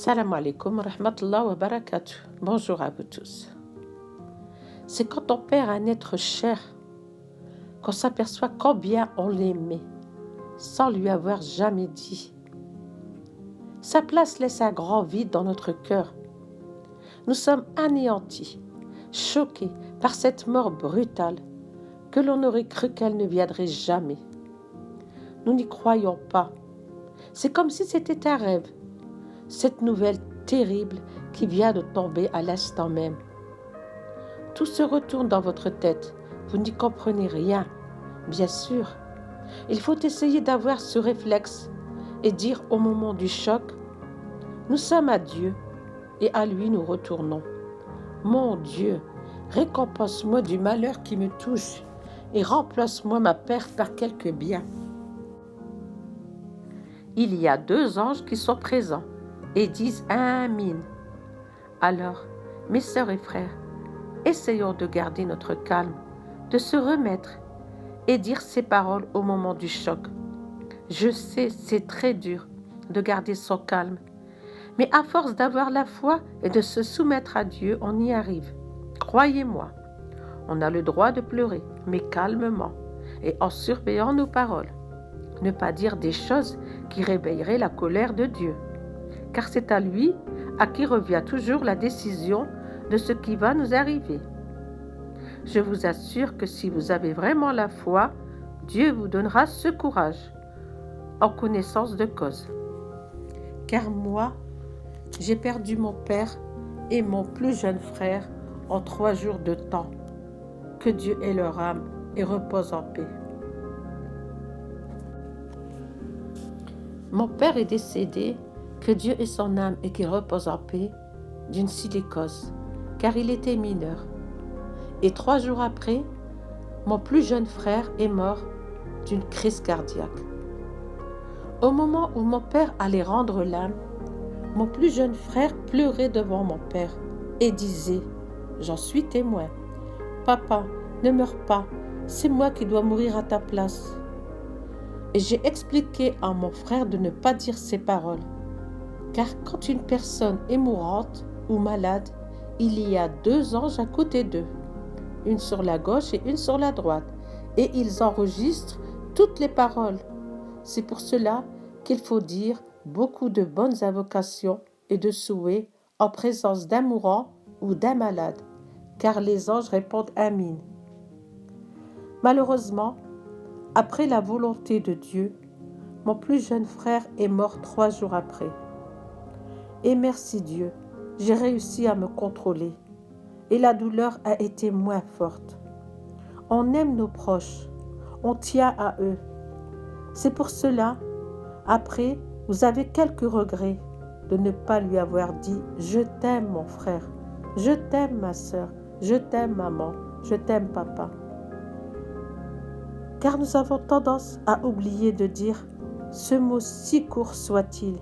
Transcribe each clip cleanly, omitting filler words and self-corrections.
Salam alaikum rahmatullah wa barakatuh. Bonjour à vous tous. C'est quand on perd un être cher qu'on s'aperçoit combien on l'aimait sans lui avoir jamais dit. Sa place laisse un grand vide dans notre cœur. Nous sommes anéantis, choqués par cette mort brutale que l'on aurait cru qu'elle ne viendrait jamais. Nous n'y croyons pas. C'est comme si c'était un rêve. Cette nouvelle terrible qui vient de tomber à l'instant même. Tout se retourne dans votre tête, vous n'y comprenez rien. Bien sûr, il faut essayer d'avoir ce réflexe et dire au moment du choc, nous sommes à Dieu et à lui nous retournons. Mon Dieu, récompense-moi du malheur qui me touche et remplace-moi ma perte par quelque bien. Il y a 2 anges qui sont présents et disent Amin. Alors, mes sœurs et frères, essayons de garder notre calme, de se remettre et dire ces paroles au moment du choc. Je sais, c'est très dur de garder son calme, mais à force d'avoir la foi et de se soumettre à Dieu, on y arrive. Croyez-moi, on a le droit de pleurer, mais calmement et en surveillant nos paroles. Ne pas dire des choses qui réveilleraient la colère de Dieu, car c'est à lui à qui revient toujours la décision de ce qui va nous arriver. Je vous assure que si vous avez vraiment la foi, Dieu vous donnera ce courage, en connaissance de cause. Car moi, j'ai perdu mon père et mon plus jeune frère en 3 jours de temps. Que Dieu ait leur âme et repose en paix. Mon père est décédé, que Dieu ait son âme et qu'il repose en paix, d'une silicose, car il était mineur. Et 3 jours après, mon plus jeune frère est mort d'une crise cardiaque. Au moment où mon père allait rendre l'âme, mon plus jeune frère pleurait devant mon père et disait « J'en suis témoin. Papa, ne meurs pas, c'est moi qui dois mourir à ta place. » Et j'ai expliqué à mon frère de ne pas dire ces paroles. Car quand une personne est mourante ou malade, il y a 2 anges à côté d'eux, une sur la gauche et une sur la droite, et ils enregistrent toutes les paroles. C'est pour cela qu'il faut dire beaucoup de bonnes invocations et de souhaits en présence d'un mourant ou d'un malade, car les anges répondent Amin. Malheureusement, après la volonté de Dieu, mon plus jeune frère est mort 3 jours après. Et merci Dieu, j'ai réussi à me contrôler et la douleur a été moins forte. On aime nos proches, on tient à eux. C'est pour cela, après, vous avez quelques regrets de ne pas lui avoir dit « Je t'aime mon frère, je t'aime ma sœur, je t'aime maman, je t'aime papa ». Car nous avons tendance à oublier de dire ce mot si court soit-il,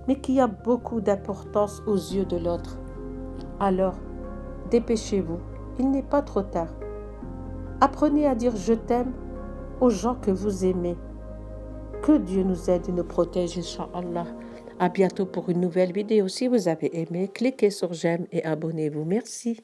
mais qui a beaucoup d'importance aux yeux de l'autre. Alors, dépêchez-vous, il n'est pas trop tard. Apprenez à dire « je t'aime » aux gens que vous aimez. Que Dieu nous aide et nous protège, Inch'Allah. À bientôt pour une nouvelle vidéo. Si vous avez aimé, cliquez sur j'aime et abonnez-vous. Merci.